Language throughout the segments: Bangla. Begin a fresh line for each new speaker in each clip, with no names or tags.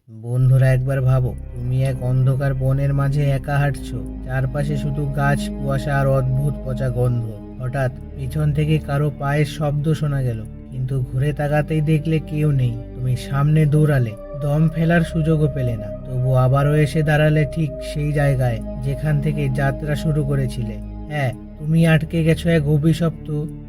বন্ধুরা, একবার ভাবো তুমি এক অন্ধকার বনের মাঝে একা হাঁটছো। চারপাশে শুধু গাছ, কুয়াশা আর অদ্ভুত পচা গন্ধ। হঠাৎ পিছন থেকে কারো পায়ের শব্দ শোনা গেল, কিন্তু ঘুরে তাকাতেই দেখলে কেউ নেই। তুমি সামনে দৌড়ালে, দম ফেলার সুযোগও পেলে না, তবু আবারও এসে দাঁড়ালে ঠিক সেই জায়গায় যেখান থেকে যাত্রা শুরু করেছিলে। হ্যাঁ, তুমি আটকে গেছো এক অভিশপ্ত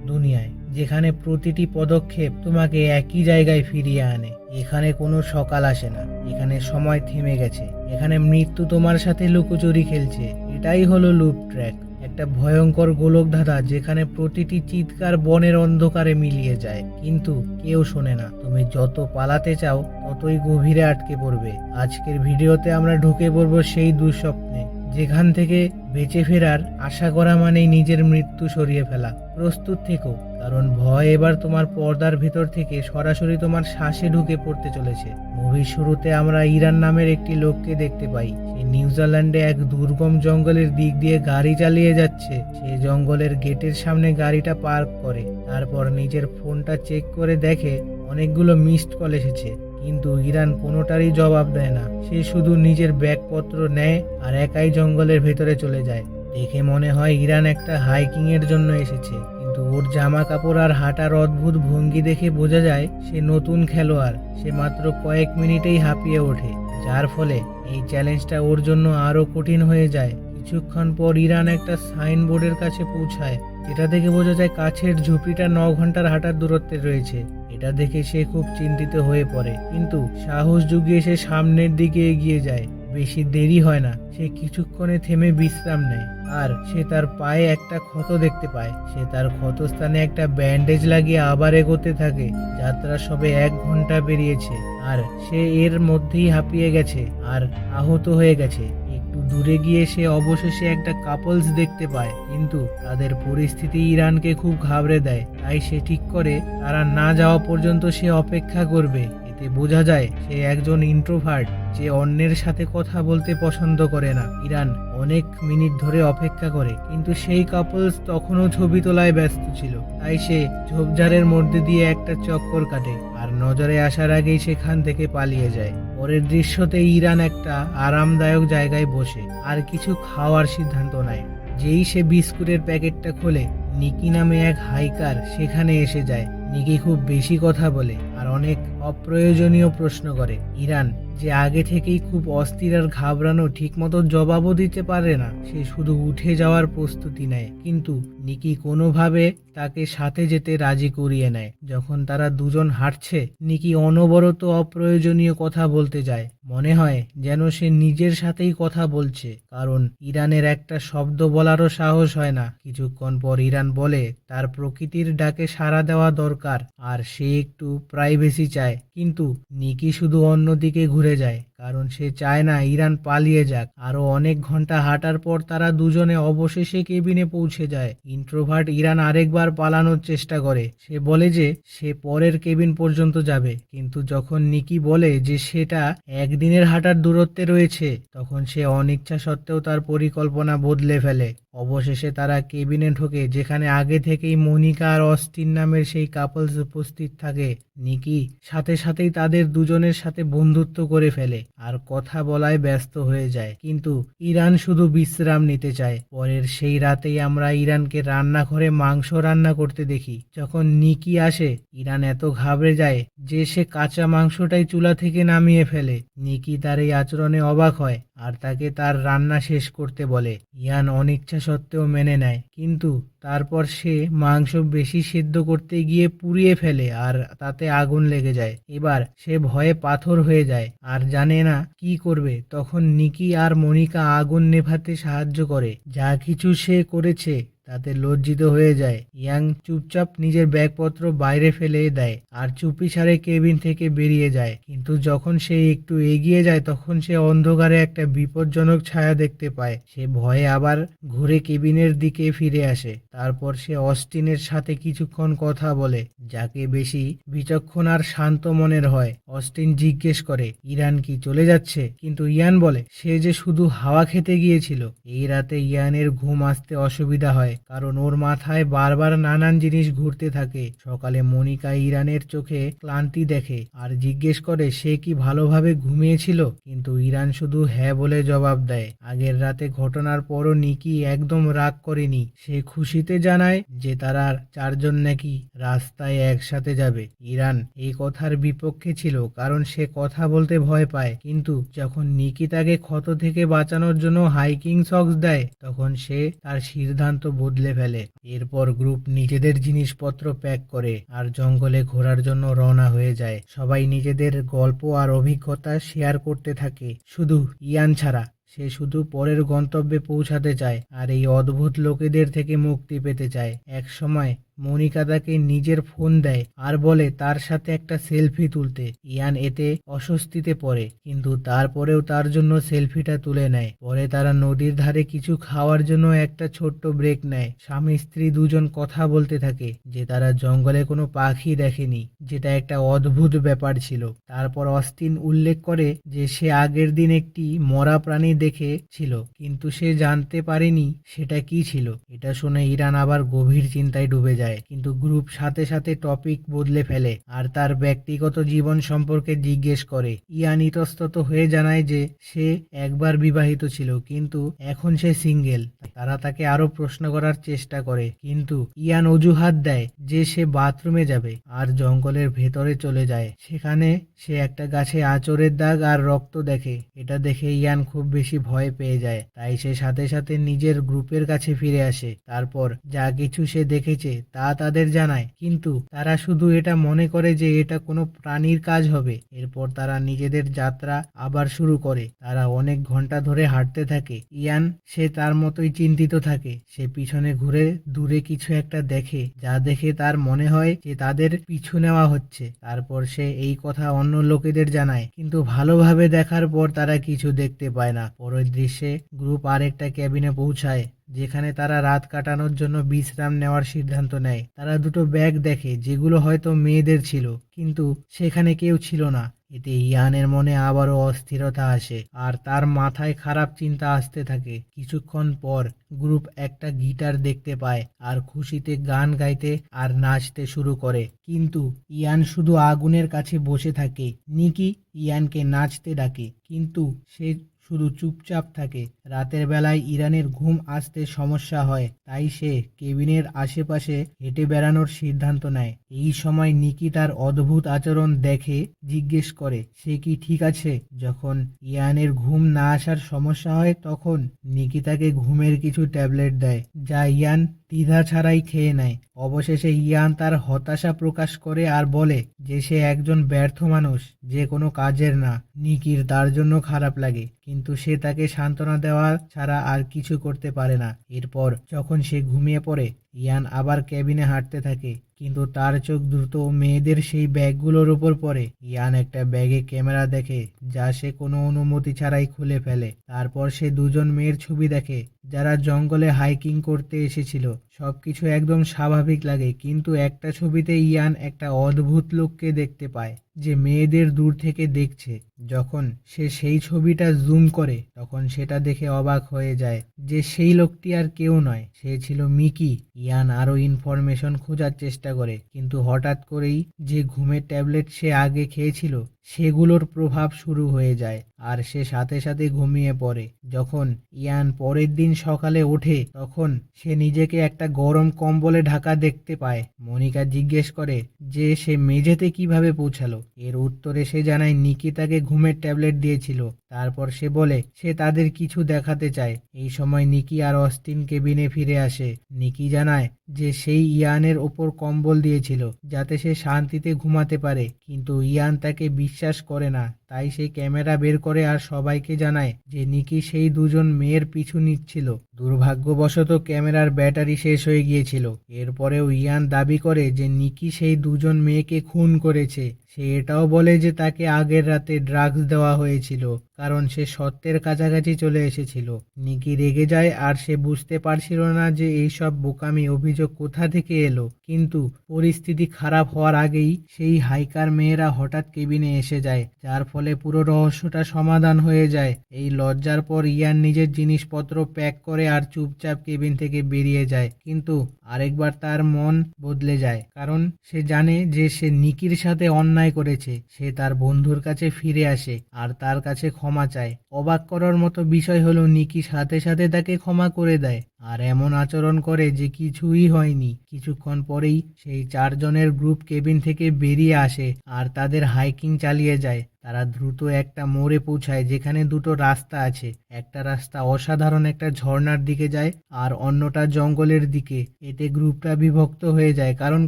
দুনিয়ায়, যেখানে প্রতিটি পদক্ষেপ তোমাকে একই জায়গায় ফিরিয়ে আনে। এখানে কোনো সকাল আসে না, এখানে সময় থেমে গেছে, এখানে মৃত্যু তোমার সাথে লুকোচুরি খেলছে। এটাই হলো লুপ ট্র্যাক, একটা ভয়ঙ্কর গোলকধাঁধা যেখানে প্রতিটি চিৎকার বনের অন্ধকারে মিলিয়ে যায়, কিন্তু কেউ শোনে না। তুমি যত পালাতে চাও ততই গভীরে আটকে পড়বে। আজকের ভিডিওতে আমরা ঢুকে পড়বো সেই দুঃস্বপ্নে, যেখান থেকে বেঁচে ফেরার আশা করা মানেই নিজের মৃত্যু সরিয়ে ফেলা। প্রস্তুত থেকো, কারণ ভয় এবার তোমার পর্দার ভিতর থেকে সরাসরি তোমার শ্বাসে ঢুকে পড়তে চলেছে। মুভির শুরুতে আমরা ইরান নামের একটি লোককে দেখতে পাই। সে নিউজিল্যান্ডে এক দুর্গম জঙ্গলের দিক দিয়ে গাড়ি চালিয়ে যাচ্ছে। সে জঙ্গলের গেটের সামনে গাড়িটা পার্ক করে, তারপর নিজের ফোনটা চেক করে দেখে অনেকগুলো মিসড কল এসেছে, কিন্তু ইরান কোনোটারই জবাব দেয় না। সে শুধু নিজের ব্যাগপত্র নেয় আর একাই জঙ্গলের ভেতরে চলে যায়। দেখে মনে হয় ইরান একটা হাইকিং এর জন্য এসেছে, কিন্তু ওর জামা কাপড় আর হাঁটার অদ্ভুত ভঙ্গি দেখে বোঝা যায় সে নতুন খেলোয়াড়। সে মাত্র কয়েক মিনিটেই হাঁপিয়ে ওঠে, যার ফলে এই চ্যালেঞ্জটা ওর জন্য আরো কঠিন হয়ে যায়। কিছুক্ষণ পর ইরান একটা সাইনবোর্ডের কাছে পৌঁছায়, যেটা দেখে বোঝা যায় কাছের ঝুপড়িটা 9 ঘন্টার হাঁটার দূরত্বে রয়েছে। এটা দেখে সে খুব চিন্তিত হয়ে পড়ে, কিন্তু সাহস জুগিয়ে সে সামনের দিকে এগিয়ে যায়। বেশি দেরি হয় না, সে কিছুক্ষণে থেমে বিশ্রাম নেয়, আর সে তার পায়ে একটা ক্ষত দেখতে পায়। সে তার ক্ষতস্থানে একটা ব্যান্ডেজ লাগিয়ে আবার এগোতে থাকে। যাত্রা সবে 1 ঘন্টা পেরিয়েছে, আর সে এর মধ্যেই হাঁপিয়ে গেছে আর আহত হয়ে গেছে। একটু দূরে গিয়ে সে অবশেষে একটা কাপলস দেখতে পায়, কিন্তু তাদের পরিস্থিতি ইরানকে খুব ঘাবড়ে দেয়। তাই সে ঠিক করে তারা না যাওয়া পর্যন্ত সে অপেক্ষা করবে। এতে বোঝা যায় সে একজন ইন্ট্রোভার্ট, যে অন্যের সাথে কথা বলতে পছন্দ করে না। ইরান অনেক মিনিট ধরে অপেক্ষা করে, কিন্তু সেই কাপলস তখনও ছবি তোলায় ব্যস্ত ছিল। তাই সে ঝোপঝাড়ের মধ্যে দিয়ে একটা চক্কর কাটে, আর নজরে আসার আগেই সেখান থেকে পালিয়ে যায়। পরের দৃশ্যতে ইরান একটা আরামদায়ক জায়গায় বসে আর কিছু খাওয়ার সিদ্ধান্ত নেয়। যেই সে বিস্কুটের প্যাকেটটা খোলে, নিকি নামে এক হাইকার সেখানে এসে যায়। নিকি খুব বেশি কথা বলে আর অনেক অপ্রয়োজনীয় প্রশ্ন করে। ইরান, যে আগে থেকেই খুব অস্থির আর ঘাবড়ানো, ঠিকমতো জবাবও দিতে পারে না। সে শুধু উঠে যাওয়ার প্রস্তুতি নেয়, কিন্তু নিকি কোনোভাবে তাকে সাথে যেতে রাজি করিয়ে নেয়। যখন তারা দুজন হাঁটছে, নিকি অনবরত অপ্রয়োজনীয় কথা বলতে যায়। মনে হয় যেন সে নিজের সাথেই কথা বলছে, কারণ ইরানের একটা শব্দ বলারও সাহস হয় না। কিছুক্ষণ পর ইরান বলে তার প্রকৃতির ডাকে সাড়া দেওয়া দরকার, আর সে একটু প্রাইভেসি চায়। কিন্তু নিকি শুধু অন্যদিকে ঘুরে যায়, কারণ সে চায় না ইরান পালিয়ে যাক। আরো অনেক ঘন্টা হাঁটার পর তারা দুজনে অবশেষে কেবিনে পৌঁছে যায়। ইন্ট্রোভার্ট ইরান আরেকবার পালানোর চেষ্টা করে। সে বলে যে সে পরের কেবিন পর্যন্ত যাবে, কিন্তু যখন নিকি বলে যে সেটা একদিনের হাঁটার দূরত্বে রয়েছে, তখন সে অনিচ্ছা সত্ত্বেও তার পরিকল্পনা বদলে ফেলে। অবশেষে তারা কেবিনে ঢোকে, যেখানে আগে থেকেই মনিকা আর অস্টিন নামের সেই কাপলস উপস্থিত থাকে। নিকি সাথে সাথেই তাদের দুজনের সাথে বন্ধুত্ব করে ফেলে আর কথা বলায় ব্যস্ত হয়ে যায়, কিন্তু ইরান শুধু বিশ্রাম নিতে চায়। পরের সেই রাতেই আমরা ইরানকে রান্নাঘরে মাংস রান্না করতে দেখি। যখন নিকি আসে, ইরান এত ঘাবড়ে যায় যে সে কাঁচা মাংসটাই চুলা থেকে নামিয়ে ফেলে। নিকি তার এই আচরণে অবাক হয় আর তাকে তার রান্না শেষ করতে বলে। ইয়ান অনিচ্ছা সত্ত্বেও মেনে নেয়, কিন্তু তারপর সে মাংস বেশি সিদ্ধ করতে গিয়ে পুড়িয়ে ফেলে আর তাতে আগুন লেগে যায়। এবার সে ভয়ে পাথর হয়ে যায় আর জানে না কি করবে। তখন নিকি আর মনিকা আগুন নেভাতে সাহায্য করে। যা কিছু সে করেছে তাতে লজ্জিত হয়ে যায়। ইয়াং চুপচাপ নিজের ব্যাগপত্র বাইরে ফেলে দেয় আর চুপি সারে কেবিন থেকে বেরিয়ে যায়। কিন্তু যখন সে একটু এগিয়ে যায়, তখন সে অন্ধকারে একটা বিপজ্জনক ছায়া দেখতে পায়। সে ভয়ে আবার ঘুরে কেবিনের দিকে ফিরে আসে। তারপর সে অস্টিনের সাথে কিছুক্ষণ কথা বলে, যাকে বেশি বিচক্ষণ আর শান্ত মনের হয়। অস্টিন জিজ্ঞেস করে ইরান কি চলে যাচ্ছে, কিন্তু ইয়ান বলে সে যে শুধু হাওয়া খেতে গিয়েছিল। এই রাতে ইয়ানের ঘুম আসতে অসুবিধা হয়, কারণ ওর মাথায় বারবার নানান জিনিস ঘুরতে থাকে। সকালে মনিকা ইরানের চোখে ক্লান্তি দেখে আর জিজ্ঞেস করে সে কি ভালোভাবে ঘুমিয়েছিল, কিন্তু ইরান শুধু হ্যাঁ বলে জবাব দেয়। আগের রাতে ঘটনার পরও নিকি একদম রাগ করেনি। সে খুশিতে জানায় যে তারা চারজন নাকি রাস্তায় একসাথে যাবে। ইরান এই কথার বিপক্ষে ছিল কারণ সে কথা বলতে ভয় পায়, কিন্তু যখন নিকি তাকে ক্ষত থেকে বাঁচানোর জন্য হাইকিং সক্স দেয় তখন সে তার সিদ্ধান্ত বদলে ফেলে। এরপর গ্রুপ নিজেদের জিনিসপত্র প্যাক করে আর জঙ্গলে ঘোরার জন্য রওনা হয়ে যায়। সবাই নিজেদের গল্প আর অভিজ্ঞতা শেয়ার করতে থাকে, শুধু ইয়ান ছাড়া। সে শুধু পরের গন্তব্যে পৌঁছাতে চায় আর এই অদ্ভুত লোকেদের থেকে মুক্তি পেতে চায়। এক সময় মনিকা তাকে নিজের ফোন দেয় আর বলে তার সাথে একটা সেলফি তুলতে। ইয়ান এতে অস্বস্তিতে পড়ে, কিন্তু তারপরেও তার জন্য সেলফিটা তুলে নেয়। পরে তারা নদীর ধারে কিছু খাওয়ার জন্য একটা ছোট্ট ব্রেক নেয়। স্বামী স্ত্রী দুজন কথা বলতে থাকে যে তারা জঙ্গলে কোনো পাখি দেখেনি, যেটা একটা অদ্ভুত ব্যাপার ছিল। তারপর অস্টিন উল্লেখ করে যে সে আগের দিন একটি মরা প্রাণী দেখেছিল, কিন্তু সে জানতে পারেনি সেটা কি ছিল। এটা শুনে ইরান আবার গভীর চিন্তায় ডুবে যায়, কিন্তু গ্রুপ সাথে সাথে টপিক বদলে ফেলে আর তার ব্যক্তিগত জীবন সম্পর্কে জিজ্ঞেস করে। ইয়ান ইতস্তত হয়ে জানায় যে সে একবার বিবাহিত ছিল, কিন্তু এখন সে সিঙ্গেল। তারা তাকে আরো প্রশ্ন করার চেষ্টা করে, কিন্তু ইয়ান অজুহাত দেয় যে সে বাথরুমে যাবে আর জঙ্গলের ভেতরে চলে যায়। সেখানে সে একটা গাছে আঁচড়ের দাগ আর রক্ত দেখে। এটা দেখে ইয়ান খুব বেশি ভয় পেয়ে যায়, তাই সে সাথে সাথে নিজের গ্রুপের কাছে ফিরে আসে। তারপর যা কিছু সে দেখেছে তা তাদের জানায়, কিন্তু তারা শুধু এটা মনে করে যে এটা কোনো প্রাণীর কাজ হবে। এরপর তারা নিজেদের যাত্রা আবার শুরু করে। তারা অনেক ঘন্টা ধরে হাঁটতে থাকে। ইয়ান সে তার মতোই চিন্তিত থাকে। সে পিছনে ঘুরে দূরে কিছু একটা দেখে, যা দেখে তার মনে হয় যে তাদের পিছু নেওয়া হচ্ছে। তারপর সে এই কথা অন্য লোকেদের জানায়, কিন্তু ভালোভাবে দেখার পর তারা কিছু দেখতে পায় না। পরের দৃশ্যে গ্রুপ আরেকটা ক্যাবিনে পৌঁছায়, যেখানে তারা রাত কাটানোর জন্য বিশ্রাম নেওয়ার সিদ্ধান্ত নেয়। তারা দুটো ব্যাগ দেখে যেগুলো হয়তো মেয়েদের ছিল, কিন্তু সেখানে কেউ ছিল না। এতে ইয়ানের মনে আবারও অস্থিরতা আসে আর তার মাথায় খারাপ চিন্তা আসতে থাকে। কিছুক্ষণ পর গ্রুপ একটা গিটার দেখতে পায় আর খুশিতে গান গাইতে আর নাচতে শুরু করে, কিন্তু ইয়ান শুধু আগুনের কাছে বসে থাকে। নিকি ইয়ানকে নাচতে ডাকে, কিন্তু সে শুধু চুপচাপ থাকে। রাতের বেলায় ইরানের ঘুম আসতে সমস্যা হয়, তাই সে কেবিনের আশেপাশে হেঁটে বেড়ানোর সিদ্ধান্ত নেয়। এই সময় নিকি তার অদ্ভুত আচরণ দেখে জিজ্ঞেস করে সে কি ঠিক আছে। যখন ইয়ানের ঘুম না আসার সমস্যা হয় তখন নিকি তাকে ঘুমের কিছু ট্যাবলেট দেয়, যা ইয়ান দ্বিধা ছাড়াই খেয়ে নেয়। অবশেষে ইয়ান তার হতাশা প্রকাশ করে আর বলে যে সে একজন ব্যর্থ মানুষ, যে কোনো কাজের না। নিকির তার জন্য খারাপ লাগে, কিন্তু সে তাকে সান্ত্বনা দেওয়া ছাড়া আর কিছু করতে পারে না। এরপর যখন সে ঘুমিয়ে পড়ে, ইয়ান আবার ক্যাবিনে হাঁটতে থাকে, কিন্তু তার চোখ দ্রুত মেয়েদের সেই ব্যাগগুলোর উপর পড়ে। ইয়ান একটা ব্যাগে ক্যামেরা দেখে, যা সে কোনো অনুমতি ছাড়াই খুলে ফেলে। তারপর সে দুজন মেয়ের ছবি দেখে যারা জঙ্গলে হাইকিং করতে এসেছিল। সবকিছু একদম স্বাভাবিক লাগে, কিন্তু একটা ছবিতে ইয়ান একটা অদ্ভুত লোককে দেখতে পায় যে মেয়েদের দূর থেকে দেখছে। যখন সে সেই ছবিটা জুম করে তখন সেটা দেখে অবাক হয়ে যায় যে সেই লোকটি আর কেউ নয়, সে ছিল মিকি। ইয়ান আরো ইনফরমেশন খোঁজার চেষ্টা করে, কিন্তু হঠাৎ করেই যে ঘুমের ট্যাবলেট সে আগে খেয়েছিল সেগুলোর প্রভাব শুরু হয়ে যায় আর সে সাথে সাথে ঘুমিয়ে পড়ে। যখন ইয়ান পরের দিন সকালে ওঠে তখন সে নিজেকে একটা গরম কম্বলে ঢাকা দেখতে পায়। মনিকা জিজ্ঞেস করে যে সে মেঝেতে কিভাবে পৌঁছালো। এর উত্তরে সে জানায় নিকি তাকে ঘুমের ট্যাবলেট দিয়েছিল। তারপর সে বলে সে তাদের কিছু দেখাতে চায়। এই সময় নিকি আর অস্টিন কেবিনে ফিরে আসে। নিকি জানায় যে সেই ইয়ানের ওপর কম্বল দিয়েছিল যাতে সে শান্তিতে ঘুমাতে পারে, কিন্তু ইয়ান তাকে বিশ্বাস করে না। তাই সে ক্যামেরা বের করে আর সবাইকে জানায় যে নিকি সেই দুজন মেয়ের পিছু নিচ্ছিল। দুর্ভাগ্যবশত ক্যামেরার ব্যাটারি শেষ হয়ে গিয়েছিল। এরপরেও ইয়ান দাবি করে যে নিকি সেই দুজন মেয়েকে খুন করেছে। সে এটাও বলে যে তাকে আগের রাতে ড্রাগস দেওয়া হয়েছিল, কারণ সে সত্যের কাছাকাছি চলে এসেছিল। নিকি রেগে যায় আর সে বুঝতে পারছিল না যে এইসব বোকামি অভিযোগ কোথা থেকে এলো। কিন্তু পরিস্থিতি খারাপ হওয়ার আগেই সেই হাইকার মেয়েরা হঠাৎ কেবিনে এসে যায়, যার ফলে ফলে পুরো রহস্যটা সমাধান হয়ে যায়। এই লজ্জার পর ইয়ান নিজের জিনিসপত্র প্যাক করে আর চুপচাপ কেবিন থেকে বেরিয়ে যায়, কিন্তু আরেকবার তার মন বদলে যায়, কারণ সে জানে যে সে নিকির সাথে অন্যায় করেছে। সে তার বন্ধুর কাছে ফিরে আসে আর তার কাছে ক্ষমা চায়। অবাক করার মতো বিষয় হলো নিকি সাথে সাথে তাকে ক্ষমা করে দেয় আর এমন আচরণ করে যে কিছুই হয়নি। কিছুক্ষণ পরেই সেই চারজনের গ্রুপ কেবিন থেকে বেরিয়ে আসে আর তাদের হাইকিং চালিয়ে যায়। তারা দ্রুত একটা মোড়ে পৌঁছায় যেখানে দুটো রাস্তা আছে। একটা রাস্তা অসাধারণ একটা ঝর্ণার দিকে যায় আর অন্যটা জঙ্গলের দিকে। এতে গ্রুপটা বিভক্ত হয়ে যায় কারণ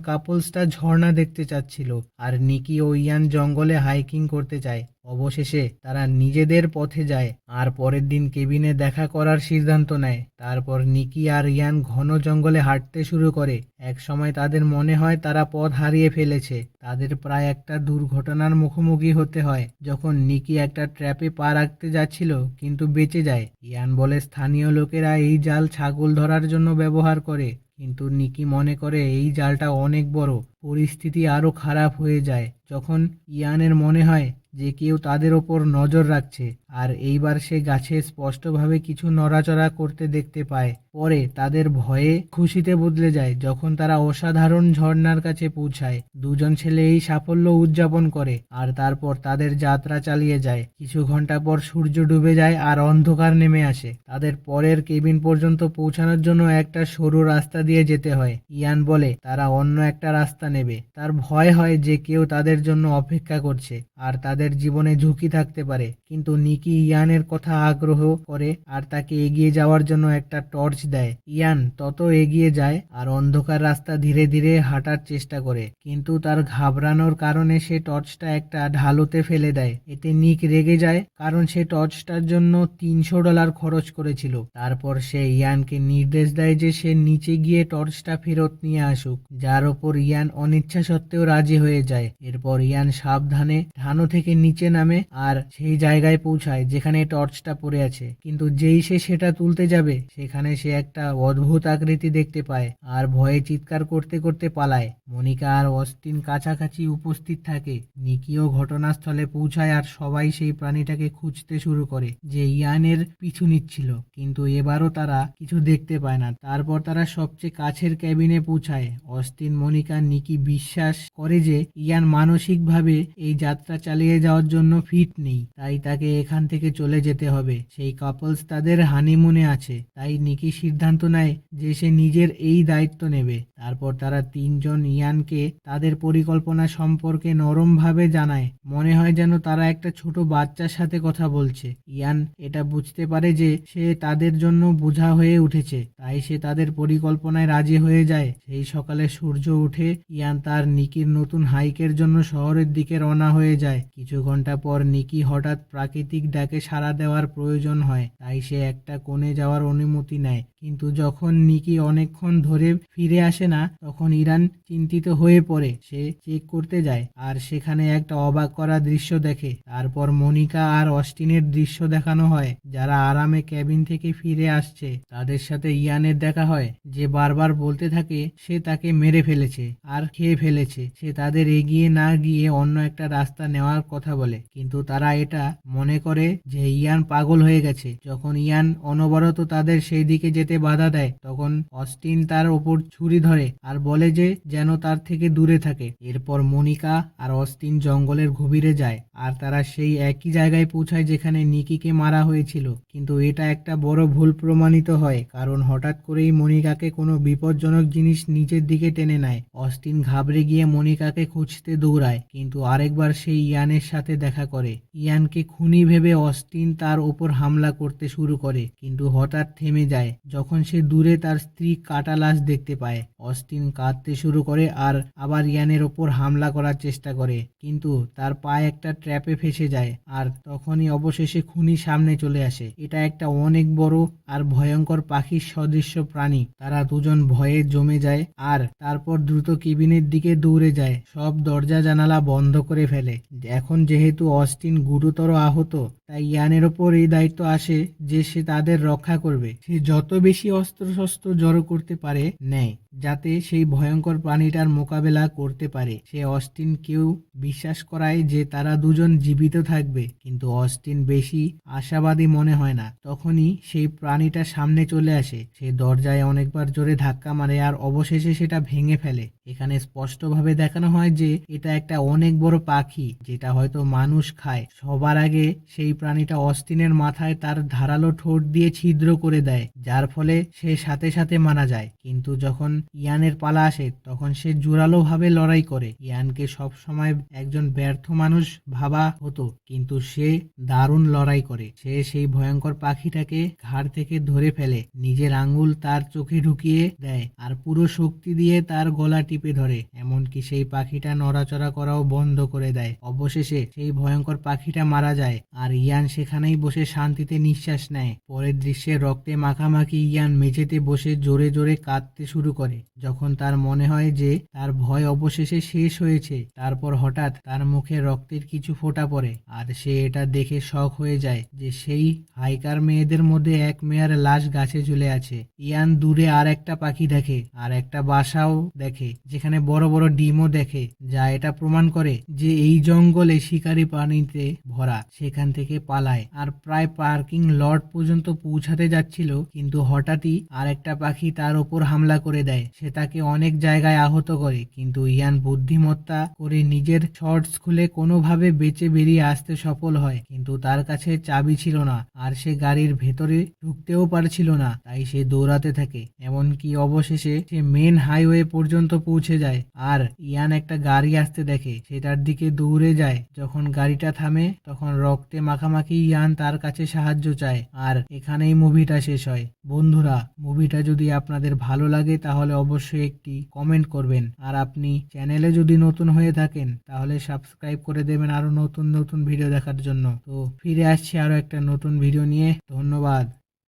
কাপলসটা ঝর্ণা দেখতে চাচ্ছিল আর নিকি ও ইয়ান জঙ্গলে হাইকিং করতে চায়। অবশেষে তারা নিজেদের পথে যায় আর পরের দিন কেবিনে দেখা করার সিদ্ধান্ত নেয়। তারপর নিকি আর ইয়ান ঘন জঙ্গলে হাঁটতে শুরু করে। এক সময় তাদের মনে হয় তারা পথ হারিয়ে ফেলেছে। তাদের প্রায় একটা দুর্ঘটনার মুখোমুখি হতে হয় যখন নিকি একটা ট্র্যাপে পা রাখতে যাচ্ছিল কিন্তু বেঁচে যায়। ইয়ান বলে স্থানীয় লোকেরা এই জাল ছাগল ধরার জন্য ব্যবহার করে, কিন্তু নিকি মনে করে এই জালটা অনেক বড়। পরিস্থিতি আরো খারাপ হয়ে যায় যখন ইয়ানের মনে হয় যে কেউ তাদের ওপর নজর রাখছে, আর এইবার সে গাছে স্পষ্টভাবে কিছু নড়াচড়া করতে দেখতে পায়। পরে তাদের ভয়ে খুশিতে বদলে যায় যখন তারা অসাধারণ ঝর্ণার কাছে পৌঁছায়। দুজন ছেলে এই সাফল্য উদযাপন করে আর তারপর তাদের যাত্রা চালিয়ে যায়। কিছু ঘন্টা পর সূর্য ডুবে যায় আর অন্ধকার নেমে আসে। তাদের পরের কেবিন পর্যন্ত পৌঁছানোর জন্য একটা সরু রাস্তা দিয়ে যেতে হয়। ইয়ান বলে তারা অন্য একটা রাস্তা নেবে। তার ভয় হয় যে কেউ তাদের জন্য অপেক্ষা করছে আর তাদের জীবনে ঝুঁকি থাকতে পারে, কিন্তু নিকি ইয়ানের কথা আগ্রহ করে আর তাকে এগিয়ে যাওয়ার জন্য একটা টর্চ দেয়। ইয়ান তত এগিয়ে যায় আর অন্ধকার রাস্তা ধীরে ধীরে হাঁটার চেষ্টা করে, কিন্তু তার ঘাবড়ানোর কারণে সে টর্চটা একটা ঢালুতে ফেলে দেয়। এতে নিক রেগে যায় কারণ সে টর্চটার জন্য $300 খরচ করেছিল। তারপর সে ইয়ানকে নির্দেশ দেয় যে সে নিচে গিয়ে টর্চটা ফেরত নিয়ে আসুক, যার ওপর ইয়ান অনিচ্ছা সত্ত্বেও রাজি হয়ে যায়। এরপর ইয়ান সাবধানে ঢানু থেকে নিচে নামে আর সেই জায়গায় পৌঁছায় যেখানে টর্চটা পড়ে আছে, কিন্তু যেই সে সেটা তুলতে যাবে সেখানে সে একটা অদ্ভুত আকৃতি দেখতে পায় আর ভয়ে চিৎকার করতে করতে পালায়। মনিকা আর অস্টিন কাছাকাছি উপস্থিত থাকে। নিকিও ঘটনাস্থলে পৌঁছায় আর সবাই সেই প্রাণীটাকে খুঁজতে শুরু করে যে ইয়ানের পিছু নিচ্ছিল, কিন্তু এবারও তারা কিছু দেখতে পায় না। তারপর তারা সবচেয়ে কাছের ক্যাবিনে পৌঁছায়। অস্টিন, মনিকা, নিকি বিশ্বাস করে যে ইয়ান মানসিকভাবে এই যাত্রা চালিয়ে যাওয়ার জন্য ফিট নেই, তাই তাকে এখান থেকে চলে যেতে হবে। সেই কাপলস তাদের হানিমুনে আছে, তাই নিকি সিদ্ধান্ত নেয় যে সে নিজের এই দায়িত্ব নেবে। তারপর তারা তিনজন ইয়ানকে তাদের পরিকল্পনা সম্পর্কে নরমভাবে জানায়। মনে হয় যেন তারা একটা ছোট বাচ্চার সাথে কথা বলছে। ইয়ান এটা বুঝতে পারে যে সে তাদের জন্য বোঝা হয়ে উঠেছে, তাই সে তাদের পরিকল্পনায় রাজি হয়ে যায়। সেই সকালে সূর্য উঠে ইয়ান তার নিকির নতুন হাইকের জন্য শহরের দিকে রওনা হয়ে যায়। কিছু ঘন্টা পর নিকি হঠাৎ প্রাকৃতিক ডাকে সাড়া দেওয়ার প্রয়োজন হয়, তাই সে একটা কোণে যাওয়ার অনুমতি নেয়। কিন্তু যখন নিকি অনেকক্ষণ ধরে ফিরে আসে না তখন ইরান চিন্তিত হয়ে পড়ে। সে চেক করতে যায় আর সেখানে একটা অবাক করা দৃশ্য দেখে। তারপর মনিকা আর অস্টিনের দৃশ্য দেখানো হয়, যারা আরামে ক্যাবিন থেকে ফিরে আসছে। তাদের সাথে ইয়ানের দেখা হয়, যে বারবার বলতে থাকে সে তাকে মেরে ফেলেছে আর খেয়ে ফেলেছে। সে তাদের এগিয়ে না গিয়ে অন্য একটা রাস্তা নেওয়ার কথা বলে, কিন্তু তারা এটা মনে করে যে ইয়ান পাগল হয়ে গেছে। যখন ইয়ান অনবরত তাদের সেই দিকে যেতে বাধা দেয় তখন অস্টিন তার ওপর ছুরি ধরে আর বলে যে যেন তার থেকে দূরে থাকে। এরপর মনিকা আর অস্টিন জঙ্গলের গভীরে যায় আর তারা সেই একই জায়গায় পৌঁছায় যেখানে নিকিকে মারা হয়েছিল, কিন্তু এটা একটা বড় ভুল প্রমাণিত হয়, কারণ হঠাৎ করেই মনিকাকে কোনো বিপজ্জনক জিনিস নিচের দিকে টেনে নেয়। অস্টিন ঘাবড়ে গিয়ে মনিকাকে খুঁজতে দৌড়ায়, কিন্তু আরেকবার সেই ইয়ানের সাথে দেখা করে। ইয়ানকে খুনি ভেবে অস্টিন তার ওপর হামলা করতে শুরু করে, কিন্তু হঠাৎ থেমে যায় যখন সে দূরে তার স্ত্রী কাটা লাশ দেখতে পায়। অস্টিন কাঁদতে শুরু করে আর আবার ইয়ানের ওপর হামলা করার চেষ্টা করে, কিন্তু তার পায়ে একটা ট্র্যাপে ফেসে যায় আর তখনই অবশেষে খুনি সামনে চলে আসে। এটা একটা অনেক বড় আর ভয়ঙ্কর পাখির সদৃশ্য প্রাণী। তারা দুজন ভয়ে জমে যায় আর তারপর দ্রুত কেবিনের দিকে দৌড়ে যায়, সব দরজা জানালা বন্ধ করে ফেলে। এখন যেহেতু অস্টিন গুরুতর আহত, তাই ইয়ানের ওপর এই দায়িত্ব আসে যে সে তাদের রক্ষা করবে। সে যত বেশি অস্ত্রশস্ত্র জড়ো করতে পারে নেয়। যাতে সেই ভয়ঙ্কর প্রাণীটার মোকাবেলা করতে পারে। সে অস্টিনকেও বিশ্বাস করায় যে তারা দুজন জীবিত থাকবে, কিন্তু অস্টিন বেশি আশাবাদী মনে হয় না। তখনই সেই প্রাণীটা সামনে চলে আসে। সে দরজায় অনেকবার জোরে ধাক্কা মারে আর অবশেষে সেটা ভেঙে ফেলে। এখানে স্পষ্টভাবে দেখানো হয় যে এটা একটা অনেক বড় পাখি, যেটা হয়তো মানুষ খায়। সবার আগে সেই প্রাণীটা অস্টিনের মাথায় তার ধারালো ঠোঁট দিয়ে ছিদ্র করে দেয়, যার ফলে সে সাথে সাথে মারা যায়। কিন্তু যখন ইয়ানের পালা আসে তখন সে জোরালো ভাবে লড়াই করে। ইয়ানকে সব সময় একজন ব্যর্থ মানুষ ভাবা হতো, কিন্তু সে দারুণ লড়াই করে। সে সেই ভয়ঙ্কর পাখিটাকে ঘাড় থেকে ধরে ফেলে, নিজের আঙ্গুল তার চোখে ঢুকিয়ে দেয় আর পুরো শক্তি দিয়ে তার গলা টিপে ধরে, এমনকি সেই পাখিটা নড়াচড়া করাও বন্ধ করে দেয়। অবশেষে সেই ভয়ঙ্কর পাখিটা মারা যায় আর ইয়ান সেখানেই বসে শান্তিতে নিঃশ্বাস নেয়। পরের দৃশ্যে রক্তে মাখামাখি ইয়ান মেঝেতে বসে জোরে জোরে কাঁদতে শুরু করে, যখন তার মনে হয় যে তার ভয় অবশেষে শেষ হয়েছে। তারপর হঠাৎ তার মুখে রক্তের কিছু ফোঁটা পড়ে আর সে এটা দেখে শক হয়ে যায় যে সেই হাইকার মেয়েদের মধ্যে এক মেয়ের লাশ গাছে ঝুলে আছে। ইয়ান দূরে আর একটা পাখি দেখে আর একটা বাসাও দেখে, যেখানে বড় বড় ডিমও দেখে, যা এটা প্রমাণ করে যে এই জঙ্গলে শিকারী প্রাণীতে ভরা। সেখান থেকে পালায় আর প্রায় পার্কিং লট পর্যন্ত পৌঁছাতে যাচ্ছিল, কিন্তু হঠাৎই আর একটা পাখি তার ওপর হামলা করে দেয়। সে তাকে অনেক জায়গায় আহত করে, কিন্তু ইয়ান বুদ্ধিমত্তা করে নিজের শর্টস খুলে কোনোভাবে বেঁচে বেরিয়ে আসতে সফল হয়। কিন্তু তার কাছে চাবি ছিল না আর সে গাড়ির ভেতরে ঢুকতেও পারছিল না, তাই সে দৌড়াতে থাকে। এমনকি অবশেষে সে মেন হাইওয়ে পর্যন্ত পৌঁছে যায় আর ইয়ান একটা গাড়ি আসতে দেখে, সেটার দিকে দৌড়ে যায়। যখন গাড়িটা থামে তখন রক্তে মাখামাখি ইয়ান তার কাছে সাহায্য চায় আর এখানেই মুভিটা শেষ হয়। বন্ধুরা, মুভিটা যদি আপনাদের ভালো লাগে তাহলে অবশ্যই একটি কমেন্ট করবেন, আর আপনি চ্যানেলে যদি নতুন হয়ে থাকেন তাহলে সাবস্ক্রাইব করে দেবেন আরো নতুন নতুন ভিডিও দেখার জন্য। তো ফিরে আসছি আরো একটা নতুন ভিডিও নিয়ে। ধন্যবাদ।